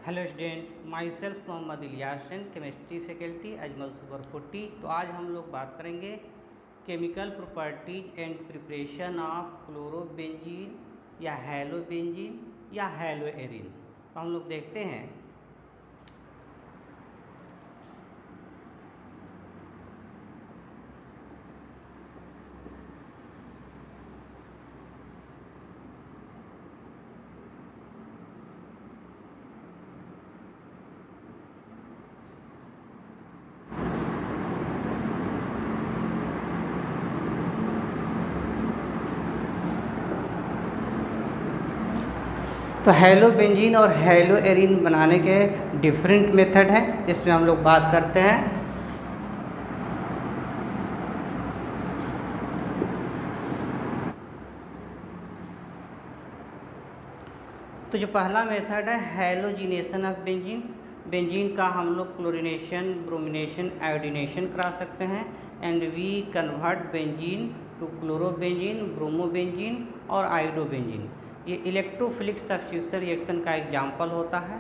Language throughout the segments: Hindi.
Hello student, myself Mohammad Iliyasan, chemistry faculty Ajmal super 40। तो आज हम लोग बात करेंगे chemical properties and preparation of chlorobenzene या हेलोबेंजीन या हेलोएरिन। तो हम लोग देखते हैं तो हेलोबेंजीन और हेलोएरिन बनाने के डिफरेंट मेथड हैं, जिसमें हम लोग बात करते हैं। तो जो पहला मेथड है हेलोजिनेशन ऑफ बेंजीन। बेंजीन का हम लोग क्लोरीनेशन, ब्रोमिनेशन, आयोडीनेशन करा सकते हैं and we convert benzene to chlorobenzene, bromobenzene और आयोडोबेंजीन। ये इलेक्ट्रोफिलिक सब्स्टिट्यूशन रिएक्शन का एग्जाम्पल होता है।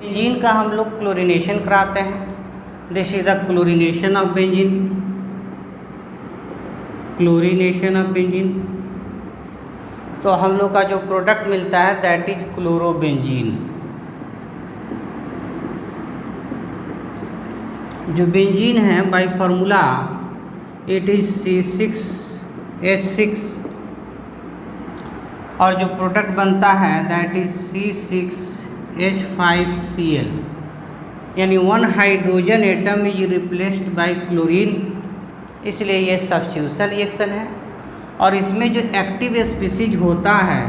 बेंजीन का हम लोग क्लोरीनेशन कराते हैं। This is the chlorination of benzene. Chlorination of benzene, तो हम लोग का जो प्रोडक्ट मिलता है दैट इज क्लोरोबेंजीन। जो बेंजीन है by formula it is C6H6 और जो प्रोडक्ट बनता है दैट इज C6H5Cl, यानी one hydrogen atom is replaced by chlorine, इसलिए ये सब्स्टिट्यूशन रिएक्शन है। और इसमें जो एक्टिव स्पीसीज होता है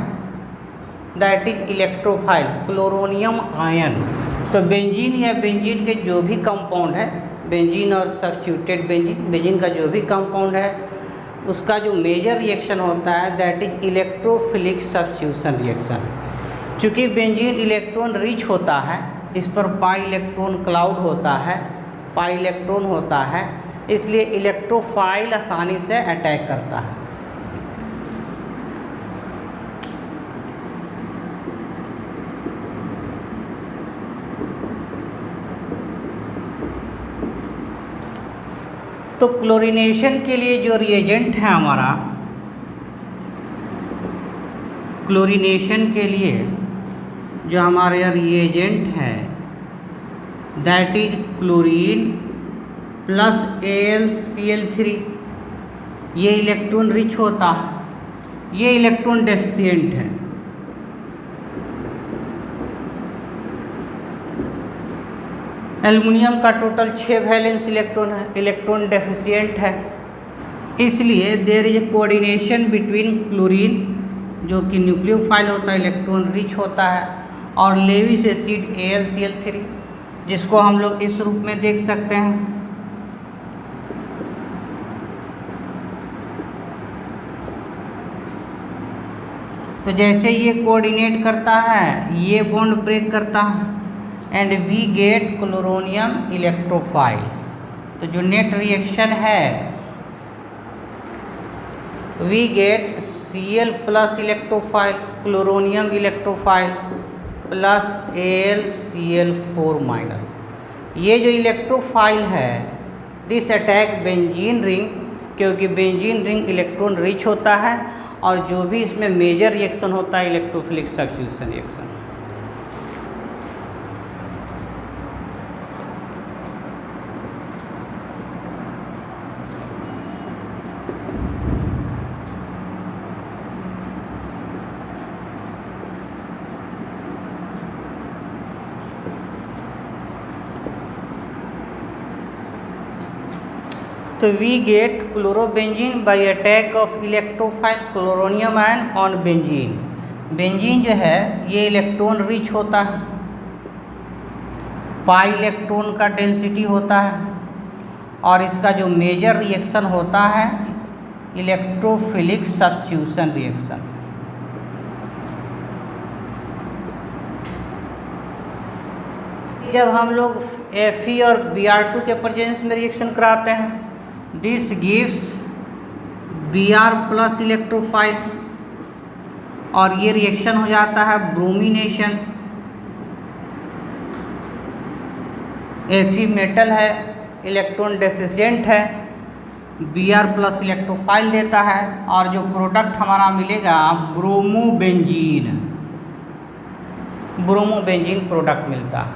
that is electrophile chloronium ion. तो बेंजीन या बेंजीन के जो भी कंपाउंड है, बेंजीन और सब्स्टिट्यूटेड बेंजीन, बेंजीन का जो भी कंपाउंड है उसका जो मेजर रिएक्शन होता है that is electrophilic substitution reaction. चूँकि बेंजीन इलेक्ट्रॉन रिच होता है, इस पर पाई इलेक्ट्रॉन क्लाउड होता है, पाई इलेक्ट्रॉन होता है, इसलिए इलेक्ट्रोफाइल आसानी से अटैक करता है। तो क्लोरीनेशन के लिए जो रिएजेंट है हमारा, क्लोरीनेशन के लिए जो हमारे रिएजेंट है that is chlorine plus AlCl3। ये इलेक्ट्रॉन रिच होता है, ये इलेक्ट्रॉन डेफिशिएंट है। एल्युमिनियम का टोटल 6 वैलेंस इलेक्ट्रॉन है, इलेक्ट्रॉन डेफिशिएंट है, इसलिए there is a coordination between chlorine जो कि न्यूक्लियोफाइल होता है, इलेक्ट्रॉन रिच होता है, और लेविस एसिड AlCl3, जिसको हम लोग इस रूप में देख सकते हैं। तो जैसे ये कोऑर्डिनेट करता है ये बॉन्ड ब्रेक करता है and we get chloronium electrophile. तो जो नेट रिएक्शन है we get Cl plus electrophile, chloronium electrophile plus AlCl4 minus. ये जो इलेक्ट्रोफाइल है दिस अटैक बेंजीन रिंग, क्योंकि बेंजीन रिंग इलेक्ट्रॉन रिच होता है और जो भी इसमें मेजर रिएक्शन होता है इलेक्ट्रोफिलिक सब्स्टिट्यूशन रिएक्शन। तो we get chlorobenzene by attack of electrophile chloronium ion on benzene. Benzene जो है ये इलेक्ट्रॉन रिच होता है, पाई इलेक्ट्रॉन का डेंसिटी होता है, और इसका जो मेजर रिएक्शन होता है इलेक्ट्रोफिलिक सब्स्टिट्यूशन रिएक्शन। जब हम लोग Fe और Br2 के प्रेजेंस में रिएक्शन कराते हैं, this gives Br plus electrophile और ये रिएक्शन हो जाता है ब्रोमिनेशन। Fe मेटल है, इलेक्ट्रॉन डेफिशिएंट है, Br प्लस इलेक्ट्रोफाइल देता है और जो प्रोडक्ट हमारा मिलेगा ब्रोमोबेंजीन प्रोडक्ट मिलता है।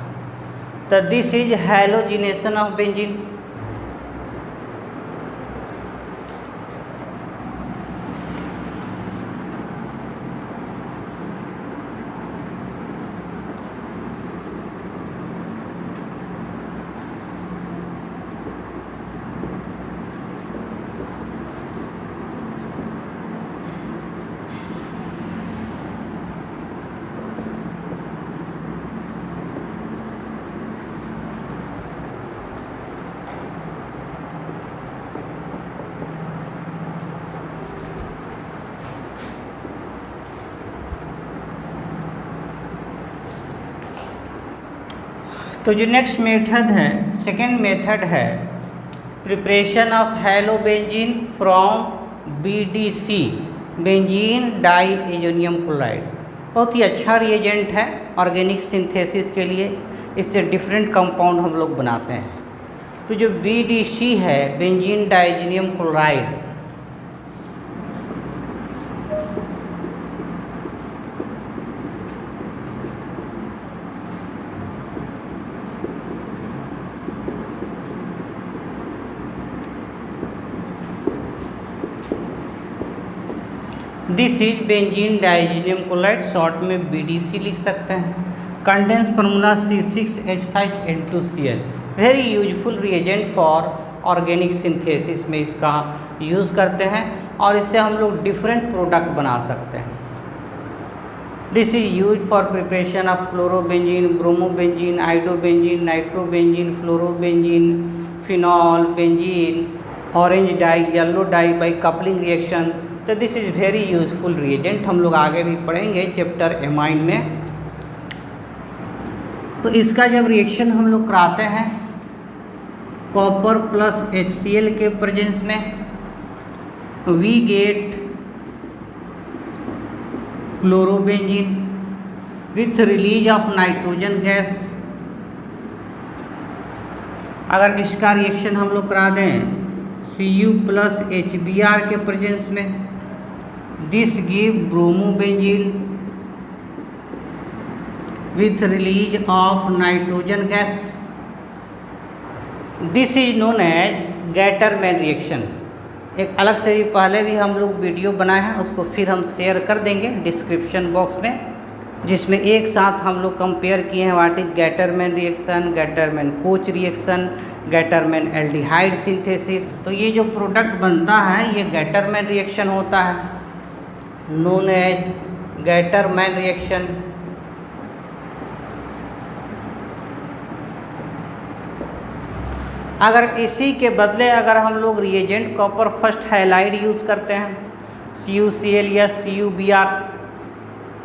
तो this is halogenation of benzene. तो जो नेक्स्ट मेथड है, सेकेंड मेथड है preparation of halobenzene from BDC, benzene diazonium chloride. बहुत ही अच्छा रिएजेंट है ऑर्गेनिक सिंथेसिस के लिए। इससे डिफरेंट कंपाउंड हम लोग बनाते हैं। तो जो BDC है, benzene diazonium chloride, this is benzene diazonium chloride, short में BDC लिख सकते हैं। Condense formula C6H5N2Cl। Very useful reagent for organic synthesis में इसका यूज़ करते हैं और इससे हम लोग डिफरेंट प्रोडक्ट बना सकते हैं। This is use for preparation of chlorobenzene, bromobenzene, iodobenzene, nitrobenzene, fluorobenzene, phenol benzene, orange dye, yellow dye by coupling reaction. तो this is very useful reagent. हम लोग आगे भी पढ़ेंगे चैप्टर एमाइन में। तो इसका जब रिएक्शन हम लोग कराते हैं कॉपर प्लस HCl के प्रेजेंस में, we get chlorobenzene with release of nitrogen gas. अगर इसका रिएक्शन हम लोग करा दें Cu प्लस HBr के प्रेजेंस में, this give bromobenzene with release of nitrogen gas. This is known as Gattermann reaction. एक अलग से भी पहले भी हम लोग वीडियो बनाए हैं, उसको फिर हम शेयर कर देंगे डिस्क्रिप्शन बॉक्स में, जिसमें एक साथ हम लोग कंपेयर किए हैं what is Gattermann reaction, Gattermann coach reaction, Gattermann aldehyde synthesis. तो ये जो प्रोडक्ट बनता है ये गैटरमैन रिएक्शन होता है, नोन एज गैटरमैन रिएक्शन। अगर इसी के बदले अगर हम लोग reagent copper first halide use करते हैं CuCl या CuBr,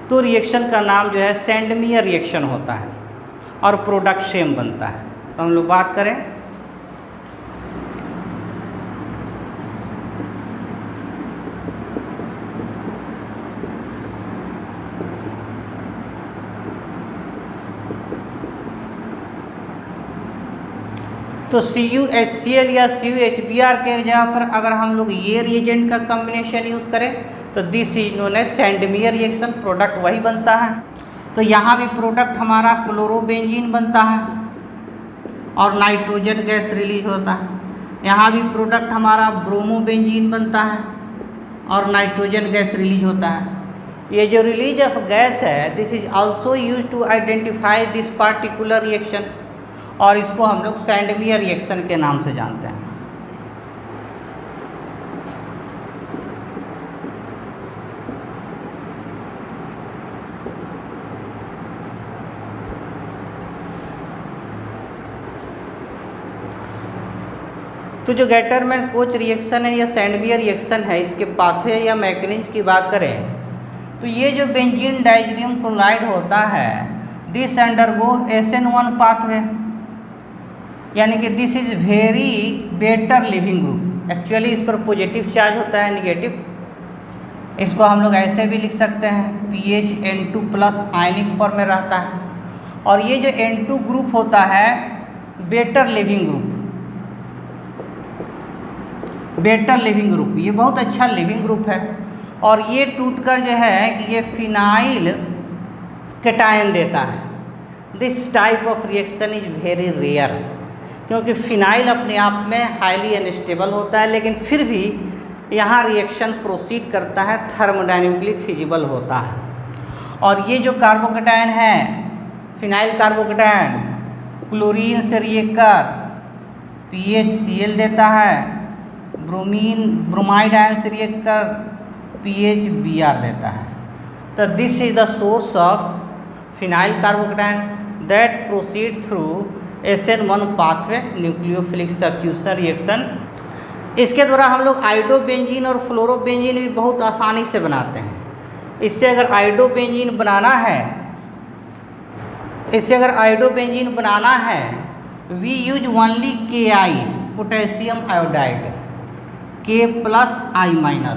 तो रिएक्शन का नाम जो है सेंडमियर रिएक्शन होता है और प्रोडक्ट सेम बनता है। तो हम लोग बात करें तो CuHCl या CuHBr के जगह पर अगर हम लोग ये रिएजेंट का कॉम्बिनेशन यूज़ करें तो this is known as Sandmeyer reaction, product वही बनता है। तो यहाँ भी प्रोडक्ट हमारा क्लोरोबेंजीन बनता है और नाइट्रोजन गैस रिलीज होता है। यहाँ भी प्रोडक्ट हमारा ब्रोमोबेंजीन बनता है और नाइट्रोजन गैस रिलीज होता है। ये जो रिलीज ऑफ गैस है this is also use to identify this particular reaction, और इसको हम लोग सेंडमियर रिएक्शन के नाम से जानते हैं। तो जो गैटरमैन कोच रिएक्शन है या सेंडमियर रिएक्शन है, इसके पाथवे या मैकेनिज्म की बात करें तो ये जो बेंजीन डाइजीनियम क्लोराइड होता है दिस अंडरगो SN1 पाथवे, यानी कि this is very better leaving group. Actually इस पर पॉजिटिव चार्ज होता है, निगेटिव। इसको हम लोग ऐसे भी लिख सकते हैं, PHN2 प्लस आयनिक फॉर्म में रहता है। और ये जो N2 ग्रुप होता है better leaving group, better leaving group, ये बहुत अच्छा लिविंग ग्रुप है। और ये टूटकर जो है कि ये फिनाइल कैटायन देता है। This type of reaction is very rare, क्योंकि फिनाइल अपने आप में हाईली अनस्टेबल होता है, लेकिन फिर भी यहाँ रिएक्शन प्रोसीड करता है, थर्मोडायनेमिकली फिजिबल होता है। और ये जो कार्बोकैटायन है, फिनाइल कार्बोकैटायन, क्लोरीन से रिएक्ट कर PHCl देता है, ब्रोमाइड आयन से रिएक्ट कर PHBr देता है। तो this is the source of phenyl carbocation that proceed through SN1 pathway, nucleophilic substitution reaction. इसके द्वारा हम लोग आइडोबेंजीन और फ्लोरोबेंजीन भी बहुत आसानी से बनाते हैं। इससे अगर आइडोबेंजीन बनाना है, we use only Ki, potassium iodide, K+I-,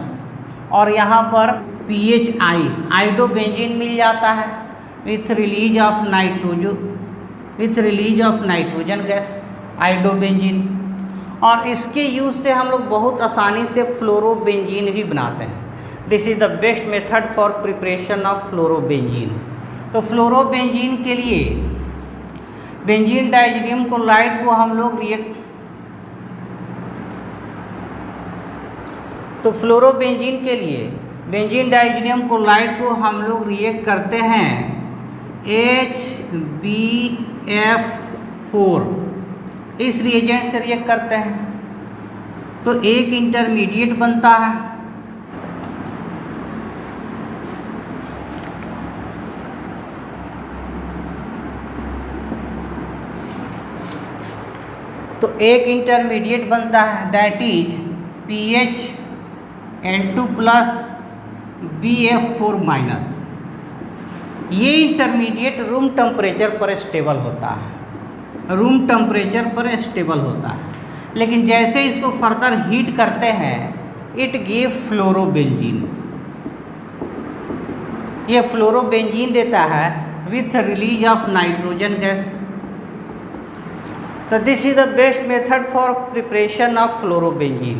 और यहाँ पर PHI, आइडोबेंजीन मिल जाता है with release of nitrogen gas, iodobenzene. और इसके यूज़ से हम लोग बहुत आसानी से फ्लोरोबेंजीन भी बनाते हैं। This is the best method for preparation of fluorobenzene. तो फ्लोरोबेंजीन के लिए बेंजीन डाइजीनियम क्लोराइड को हम लोग फ्लोरोबेंजीन के लिए बेंजीन डाइजीनियम क्लोराइड को हम लोग रिएक्ट करते हैं HBF4, इस रिएजेंट से रिएक्ट करते हैं तो एक इंटरमीडिएट बनता है। तो एक इंटरमीडिएट बनता है that is PHN2 plus BF4-। ये इंटरमीडिएट रूम टेम्परेचर पर स्टेबल होता है, लेकिन जैसे इसको फर्दर हीट करते हैं इट गिव फ्लोरोबेंजीन। ये फ्लोरोबेंजीन देता है with release of nitrogen gas. तो this is the best method for preparation of fluorobenzene.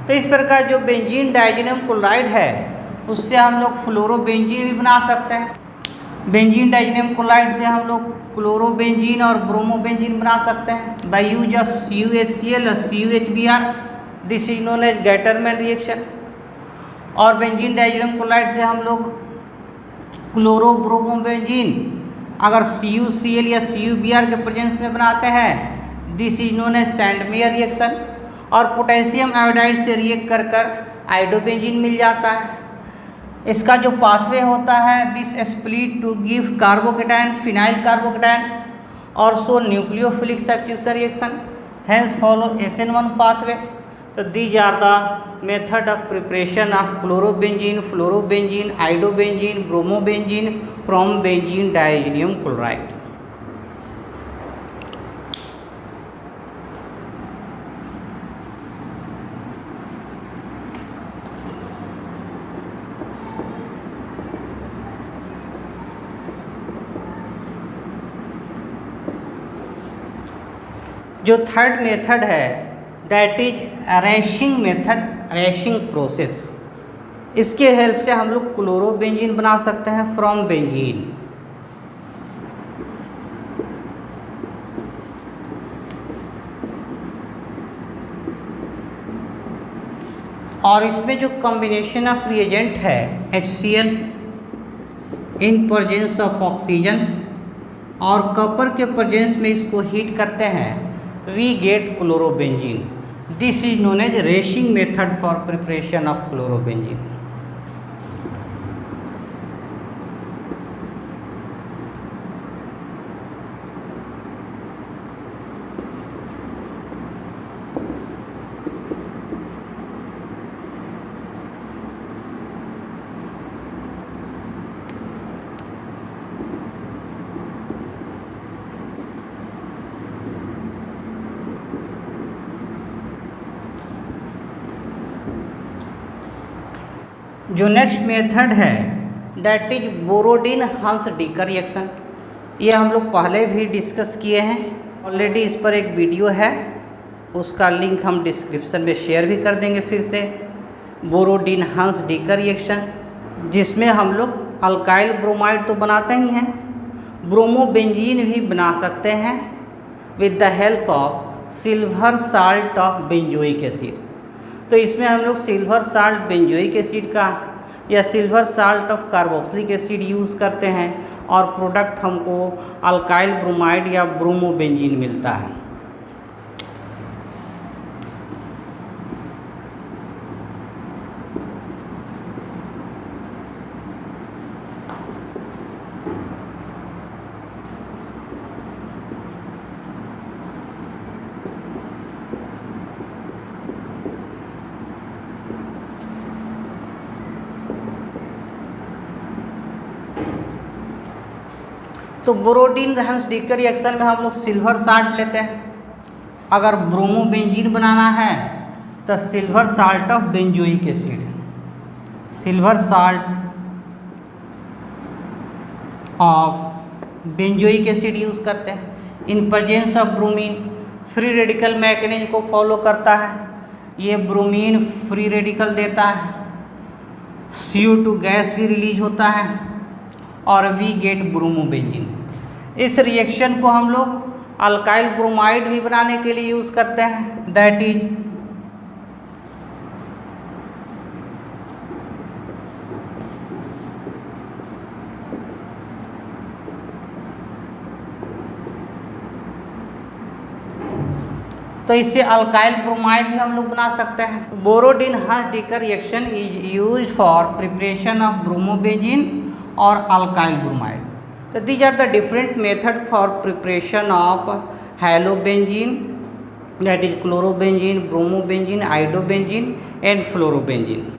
तो इस प्रकार जो बेंजीन डाइजीनियम क्लोराइड है उससे हम लोग फ्लोरोबेंजीन भी बना सकते हैं। बेंजीन डाइजीनियम क्लोराइड से हम लोग क्लोरोबेंजीन और ब्रोमोबेंजीन बना सकते हैं बाय यूज ऑफ CuHCl और CuHBr। This is known as Gattermann reaction. और बेंजीन डाइजीनियम क्लोराइड से हम लोग क्लोरोब्रोमोबेंजीन अगर CuCl या CuBr के प्रेजेंस में बनाते हैं, this is known as Sandmeyer reaction. और पोटेशियम आयोडाइड से रिएक्ट कर आइडोबेंजीन मिल जाता है। इसका जो पाथवे होता है this split to give carbocation, phenyl carbocation और so nucleophilic substitution reaction, hence follow SN1 pathway. तो these are the method of preparation of chlorobenzene, fluorobenzene, iodobenzene, bromobenzene from benzene diazonium chloride. जो थर्ड मेथड है that is Raschig method, Raschig process. इसके हेल्प से हम लोग क्लोरोबेंजीन बना सकते हैं फ्रॉम बेंजीन। और इसमें जो कॉम्बिनेशन ऑफ रिएजेंट है HCl in presence of oxygen और कॉपर के प्रेजेंस में इसको हीट करते हैं, we get chlorobenzene. This is known as racing method for preparation of chlorobenzene. जो नेक्स्ट मेथड है दैट इज बोरोडीन-हंस-डीकर रिएक्शन। ये हम लोग पहले भी डिस्कस किए हैं, ऑलरेडी इस पर एक वीडियो है, उसका लिंक हम डिस्क्रिप्शन में शेयर भी कर देंगे फिर से। बोरोडीन-हंस-डीकर रिएक्शन जिसमें हम लोग अल्काइल ब्रोमाइड तो बनाते ही हैं, ब्रोमोबेंजीन भी बना सकते हैं with the help of silver salt of benzoic acid. तो इसमें हम लोग सिल्वर साल्ट बेंजोइक एसिड का या silver salt of carboxylic acid use करते हैं और प्रोडक्ट हमको अल्काइल ब्रोमाइड या ब्रोमोबेंजीन मिलता है। तो बोरोडीन-हंस-डीकर रिएक्शन में हम लोग सिल्वर साल्ट लेते हैं। अगर ब्रोमोबेंजीन बनाना है तो silver salt of benzoic acid, silver salt of benzoic acid use करते हैं। In presence of bromine free radical mechanism को फॉलो करता है। ये ब्रोमीन फ्री रेडिकल देता है, CO2 गैस भी रिलीज होता है और वी गेट ब्रोमोबेंजीन। इस रिएक्शन को हम लोग अल्काइल ब्रोमाइड भी बनाने के लिए यूज़ करते हैं, दैट इज तो इससे अल्काइल ब्रोमाइड भी हम लोग बना सकते हैं। Borodin Hunsdiecker reaction is used for preparation of bromobenzene और अल्काइल ब्रोमाइड। तो these are the different method for preparation of halobenzene, that is chlorobenzene, bromobenzene, iodobenzene and fluorobenzene.